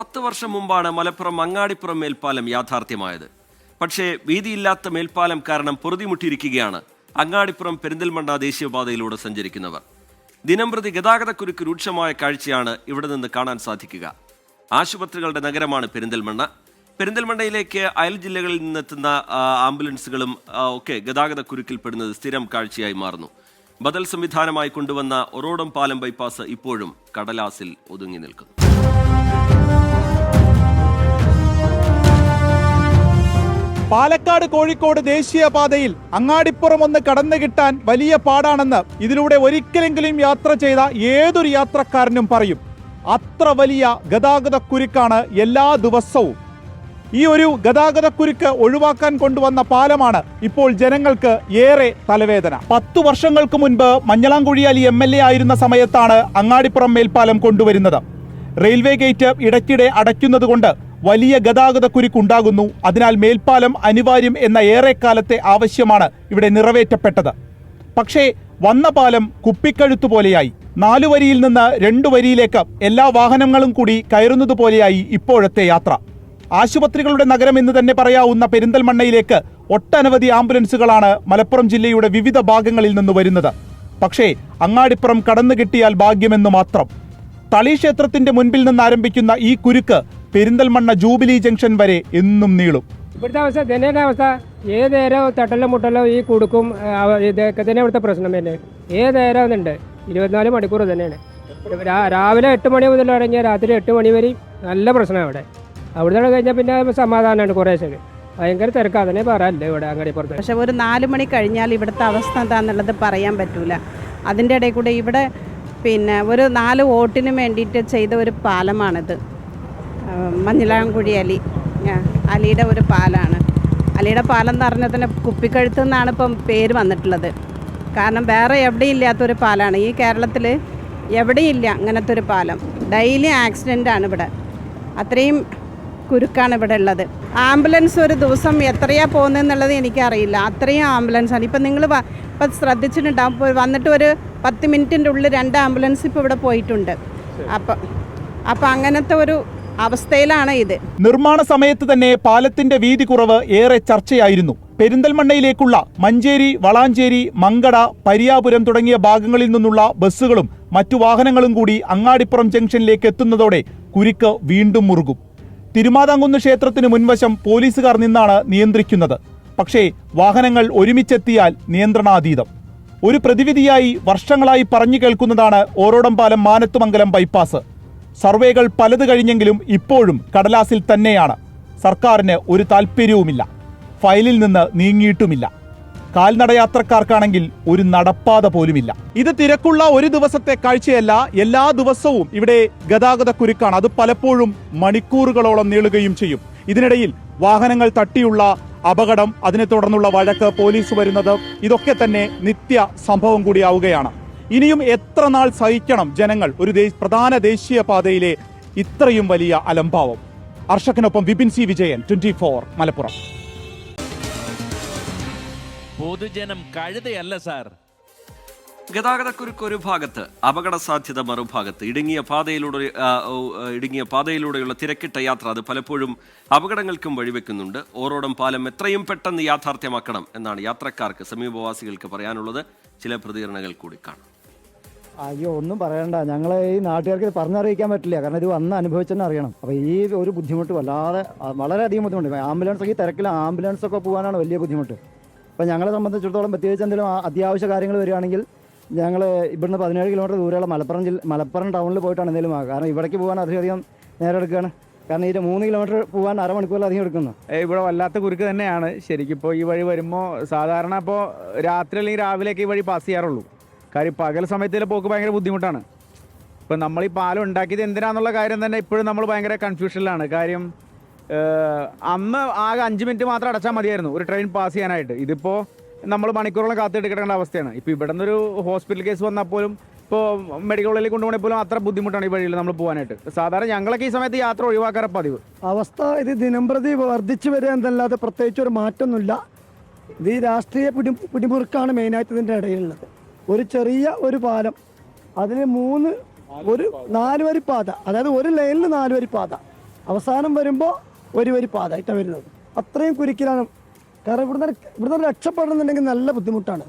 10 വർഷം മുമ്പാണ് മലപ്പുറം അങ്ങാടിപ്പുറം മേൽപ്പാലം യാഥാർത്ഥ്യമായത്. പക്ഷേ വീതിയില്ലാത്ത മേൽപ്പാലം കാരണം പൊറുതിമുട്ടിയിരിക്കുകയാണ് അങ്ങാടിപ്പുറം പെരിന്തൽമണ്ണ ദേശീയപാതയിലൂടെ സഞ്ചരിക്കുന്നവർ. ദിനംപ്രതി ഗതാഗതക്കുരുക്ക് രൂക്ഷമായ കാഴ്ചയാണ് ഇവിടെ നിന്ന് കാണാൻ സാധിക്കുക. ആശുപത്രികളുടെ നഗരമാണ് പെരിന്തൽമണ്ണ. പെരിന്തൽമണ്ണയിലേക്ക് അയൽ ജില്ലകളിൽ നിന്നെത്തുന്ന ആംബുലൻസുകളും ഒക്കെ ഗതാഗതക്കുരുക്കിൽപ്പെടുന്നത് സ്ഥിരം കാഴ്ചയായി മാറുന്നു. ബദൽ സംവിധാനമായി കൊണ്ടുവന്ന ഒറോടം പാലം ബൈപ്പാസ് ഇപ്പോഴും കടലാസിൽ ഒതുങ്ങി നിൽക്കുന്നു. പാലക്കാട് കോഴിക്കോട് ദേശീയപാതയിൽ അങ്ങാടിപ്പുറം ഒന്ന് കടന്നു കിട്ടാൻ വലിയ പാടാണെന്ന് ഇതിലൂടെ ഒരിക്കലെങ്കിലും യാത്ര ചെയ്ത ഏതൊരു യാത്രക്കാരനും പറയും. അത്ര വലിയ ഗതാഗതക്കുരുക്കാണ് എല്ലാ ദിവസവും. ഈ ഒരു ഗതാഗതക്കുരുക്ക് ഒഴിവാക്കാൻ കൊണ്ടുവന്ന പാലമാണ് ഇപ്പോൾ ജനങ്ങൾക്ക് ഏറെ തലവേദന. 10 വർഷങ്ങൾക്ക് മുൻപ് മഞ്ഞളാംകുഴിയാലി MLA ആയിരുന്ന സമയത്താണ് അങ്ങാടിപ്പുറം മേൽപ്പാലം കൊണ്ടുവരുന്നത്. റെയിൽവേ ഗേറ്റ് ഇടയ്ക്കിടെ അടയ്ക്കുന്നത് കൊണ്ട് വലിയ ഗതാഗതക്കുരുക്കുണ്ടാകുന്നു. അതിനാൽ മേൽപ്പാലം അനിവാര്യം എന്ന ഏറെക്കാലത്തെ ആവശ്യമാണ് ഇവിടെ നിറവേറ്റപ്പെട്ടത്. പക്ഷേ വന്ന പാലം കുപ്പിക്കഴുത്തു പോലെയായി. 4 വരിയിൽ നിന്ന് 2 വരിയിലേക്ക് എല്ലാ വാഹനങ്ങളും കൂടി കയറുന്നത് പോലെയായി ഇപ്പോഴത്തെ യാത്ര. ആശുപത്രികളുടെ നഗരം എന്ന് തന്നെ പറയാവുന്ന പെരിന്തൽമണ്ണയിലേക്ക് ഒട്ടനവധി ആംബുലൻസുകളാണ് മലപ്പുറം ജില്ലയുടെ വിവിധ ഭാഗങ്ങളിൽ നിന്ന് വരുന്നത്. പക്ഷേ അങ്ങാടിപ്പുറം കടന്നു കിട്ടിയാൽ ഭാഗ്യമെന്ന് മാത്രം. തളി ക്ഷേത്രത്തിന്റെ മുൻപിൽ നിന്ന് ആരംഭിക്കുന്ന ഈ കുരുക്ക് പെരിന്തൽമണ്ണ ജൂബിലി ജംഗ്ഷൻ വരെ എന്നും നീളും. ഇവിടുത്തെ അവസ്ഥ ജനയുടെ അവസ്ഥ ഏതേരോ തട്ടലോ മുട്ടലോ ഈ കുടുക്കും ഇതൊക്കെ തന്നെ ഇവിടുത്തെ പ്രശ്നം തന്നെ. ഏതേരോ ഉണ്ട് 24 മണിക്കൂർ തന്നെയാണ്. രാവിലെ 8 മണി മുതൽ തുടങ്ങിയ രാത്രി 8 മണി വരെ നല്ല പ്രശ്നമാണ് അവിടെ കഴിഞ്ഞാൽ പിന്നെ സമാധാനമാണ്. കുറേശ്ശൊക്കെ ഭയങ്കര തിരക്കാ തന്നെ പറയാനില്ല ഇവിടെ അങ്ങാടിപ്പുറത്ത്. പക്ഷെ ഒരു 4 മണി കഴിഞ്ഞാൽ ഇവിടുത്തെ അവസ്ഥ എന്താണെന്നുള്ളത് പറയാൻ പറ്റൂല. അതിൻ്റെ ഇടയിൽ കൂടെ ഇവിടെ പിന്നെ ഒരു 4 വോട്ടിന് വേണ്ടിയിട്ട് ചെയ്ത ഒരു പാലമാണിത്. മഞ്ഞളാംകുഴി അലിയുടെ ഒരു പാലാണ്. അലിയുടെ പാലം എന്ന് പറഞ്ഞാൽ തന്നെ കുപ്പിക്കഴുത്ത് എന്നാണ് ഇപ്പം പേര് വന്നിട്ടുള്ളത്. കാരണം വേറെ എവിടെയും ഇല്ലാത്തൊരു പാലാണ്. ഈ കേരളത്തിൽ എവിടെയില്ല അങ്ങനത്തെ ഒരു പാലം. ഡെയിലി ആക്സിഡൻ്റാണ് ഇവിടെ. അത്രയും കുരുക്കാണ് ഇവിടെ ഉള്ളത്. ആംബുലൻസ് ഒരു ദിവസം എത്രയാണ് പോകുന്നതെന്നുള്ളത് എനിക്കറിയില്ല. അത്രയും ആംബുലൻസാണ്. ഇപ്പം നിങ്ങൾ ഇപ്പം ശ്രദ്ധിച്ചിട്ടുണ്ടാവും. വന്നിട്ട് ഒരു 10 മിനിറ്റിൻ്റെ ഉള്ളിൽ 2 ആംബുലൻസ് ഇപ്പോൾ ഇവിടെ പോയിട്ടുണ്ട്. അപ്പം അങ്ങനത്തെ ഒരു അവസ്ഥയിലാണ് ഇത്. നിർമ്മാണ സമയത്ത് തന്നെ പാലത്തിന്റെ വീതി കുറവ് ഏറെ ചർച്ചയായിരുന്നു. പെരിന്തൽമണ്ണയിലേക്കുള്ള മഞ്ചേരി, വളാഞ്ചേരി, മങ്കട, പരിയാപുരം തുടങ്ങിയ ഭാഗങ്ങളിൽ നിന്നുള്ള ബസ്സുകളും മറ്റു വാഹനങ്ങളും കൂടി അങ്ങാടിപ്പുറം ജംഗ്ഷനിലേക്ക് എത്തുന്നതോടെ കുരുക്ക് വീണ്ടും മുറുകും. തിരുമാതാംകുന്ന് ക്ഷേത്രത്തിന് മുൻവശം പോലീസുകാർ നിന്നാണ് നിയന്ത്രിക്കുന്നത്. പക്ഷേ വാഹനങ്ങൾ ഒരുമിച്ചെത്തിയാൽ നിയന്ത്രണാതീതം. ഒരു പ്രതിവിധിയായി വർഷങ്ങളായി പറഞ്ഞു കേൾക്കുന്നതാണ് ഓരോടം പാലം മാനത്തുമംഗലം ബൈപ്പാസ്. സർവേകൾ പലത് കഴിഞ്ഞെങ്കിലും ഇപ്പോഴും കടലാസിൽ തന്നെയാണ്. സർക്കാരിന് ഒരു താല്പര്യവുമില്ല. ഫയലിൽ നിന്ന് നീങ്ങിയിട്ടുമില്ല. കാൽനടയാത്രക്കാർക്കാണെങ്കിൽ ഒരു നടപ്പാത പോലുമില്ല. ഇത് തിരക്കുള്ള ഒരു ദിവസത്തെ കാഴ്ചയല്ല. എല്ലാ ദിവസവും ഇവിടെ ഗതാഗതക്കുരുക്കാണ്. അത് പലപ്പോഴും മണിക്കൂറുകളോളം നീളുകയും ചെയ്യും. ഇതിനിടയിൽ വാഹനങ്ങൾ തട്ടിയുള്ള അപകടം, അതിനെ തുടർന്നുള്ള വഴക്ക്, പോലീസ് വരുന്നത്, ഇതൊക്കെ തന്നെ നിത്യ സംഭവം കൂടിയാവുകയാണ്. ഇനിയും എത്ര നാൾ സഹിക്കണം ജനങ്ങൾ ഒരു പ്രധാന ദേശീയപാതയിലെ ഇത്രയും വലിയ അലംഭാവം? അർഷക്കിനൊപ്പം വിപിൻ സി വിജയൻ, 24 മലപ്പുറം. പൊതുജനം കഴുതയല്ല സാർ. ഗതാഗതക്കുരുക്ക് ഒരു ഭാഗത്ത്, അപകട സാധ്യത മറുഭാഗത്ത്. ഇടുങ്ങിയ പാതയിലൂടെയുള്ള തിരക്കിട്ട യാത്ര അത് പലപ്പോഴും അപകടങ്ങൾക്കും വഴിവെക്കുന്നുണ്ട്. ഓരോടം പാലം എത്രയും പെട്ടെന്ന് യാഥാർത്ഥ്യമാക്കണം എന്നാണ് യാത്രക്കാർക്ക്, സമീപവാസികൾക്ക് പറയാനുള്ളത്. ചില പ്രതികരണങ്ങൾ കൂടി കാണാം. അയ്യോ, ഒന്നും പറയണ്ട. ഞങ്ങളെ ഈ നാട്ടുകാർക്ക് പറഞ്ഞറിയിക്കാൻ പറ്റില്ല. കാരണം ഇത് വന്ന് അനുഭവിച്ചെന്നെ അറിയണം. അപ്പോൾ ഈ ഒരു ബുദ്ധിമുട്ട് വളരെയധികം ബുദ്ധിമുട്ട്. ആംബുലൻസ്, ഈ തിരക്കിൽ ആംബുലൻസൊക്കെ പോകാനാണ് വലിയ ബുദ്ധിമുട്ട്. അപ്പോൾ ഞങ്ങളെ സംബന്ധിച്ചിടത്തോളം പ്രത്യേകിച്ച് എന്തെങ്കിലും അത്യാവശ്യ കാര്യങ്ങൾ വരികയാണെങ്കിൽ ഞങ്ങൾ ഇവിടുന്ന് 17 കിലോമീറ്റർ ദൂരെയുള്ള മലപ്പുറം ടൗണിൽ പോയിട്ടാണ് എന്തെങ്കിലും ആകുക. കാരണം ഇവിടേക്ക് പോകാൻ അധികം നേരം എടുക്കുകയാണ്. കാരണം ഇതിൻ്റെ 3 കിലോമീറ്റർ പോകാൻ അരമണിക്കൂറിലധികം എടുക്കുന്നു. ഇവിടെ വല്ലാത്ത കുരുക്ക് തന്നെയാണ് ശരിക്കും. ഇപ്പോൾ ഈ വഴി വരുമ്പോൾ സാധാരണ ഇപ്പോൾ രാത്രി അല്ലെങ്കിൽ രാവിലെയൊക്കെ ഈ വഴി പാസ് ചെയ്യാറുള്ളൂ. കാര്യം പകൽ സമയത്തിൽ പോക്ക് ഭയങ്കര ബുദ്ധിമുട്ടാണ്. ഇപ്പം നമ്മൾ ഈ പാലം ഉണ്ടാക്കിയത് എന്തിനാന്നുള്ള കാര്യം തന്നെ ഇപ്പോഴും നമ്മൾ ഭയങ്കര കൺഫ്യൂഷനിലാണ്. കാര്യം അന്ന് ആകെ 5 മിനിറ്റ് മാത്രം അടച്ചാൽ മതിയായിരുന്നു ഒരു ട്രെയിൻ പാസ് ചെയ്യാനായിട്ട്. ഇതിപ്പോൾ നമ്മൾ മണിക്കൂറോളം കാത്തിട്ടെടുക്കേണ്ട അവസ്ഥയാണ്. ഇപ്പോൾ ഇവിടെ നിന്നൊരു ഹോസ്പിറ്റൽ കേസ് വന്നാൽ പോലും, ഇപ്പോൾ മെഡിക്കൽ കോളേജിൽ കൊണ്ടുപോകണേ പോലും അത്ര ബുദ്ധിമുട്ടാണ് ഈ വഴിയിൽ നമ്മൾ പോകാനായിട്ട്. സാധാരണ ഞങ്ങളൊക്കെ ഈ സമയത്ത് യാത്ര ഒഴിവാക്കാറ് പതിവ്. അവസ്ഥ ഇത് ദിനംപ്രതി വർദ്ധിച്ചു വരിക എന്നല്ലാതെ പ്രത്യേകിച്ച് ഒരു മാറ്റമൊന്നുമില്ല. ഇത് ഈ രാഷ്ട്രീയ പിടിമുറുക്കാണ് മെയിനായിട്ട് ഇതിൻ്റെ ഇടയിലുള്ളത്. ഒരു ചെറിയ ഒരു പാലം, അതിന് 4 വരി പാത, അതായത് ഒരു ലൈനിൽ 4 വരി പാത. അവസാനം വരുമ്പോൾ ഒരു വരി പാതായിട്ടാണ് വരുന്നത്. അത്രയും കുരുക്കിലാണ്. കാരണം ഇവിടുന്ന് രക്ഷപ്പെടണമെന്നുണ്ടെങ്കിൽ നല്ല ബുദ്ധിമുട്ടാണ്.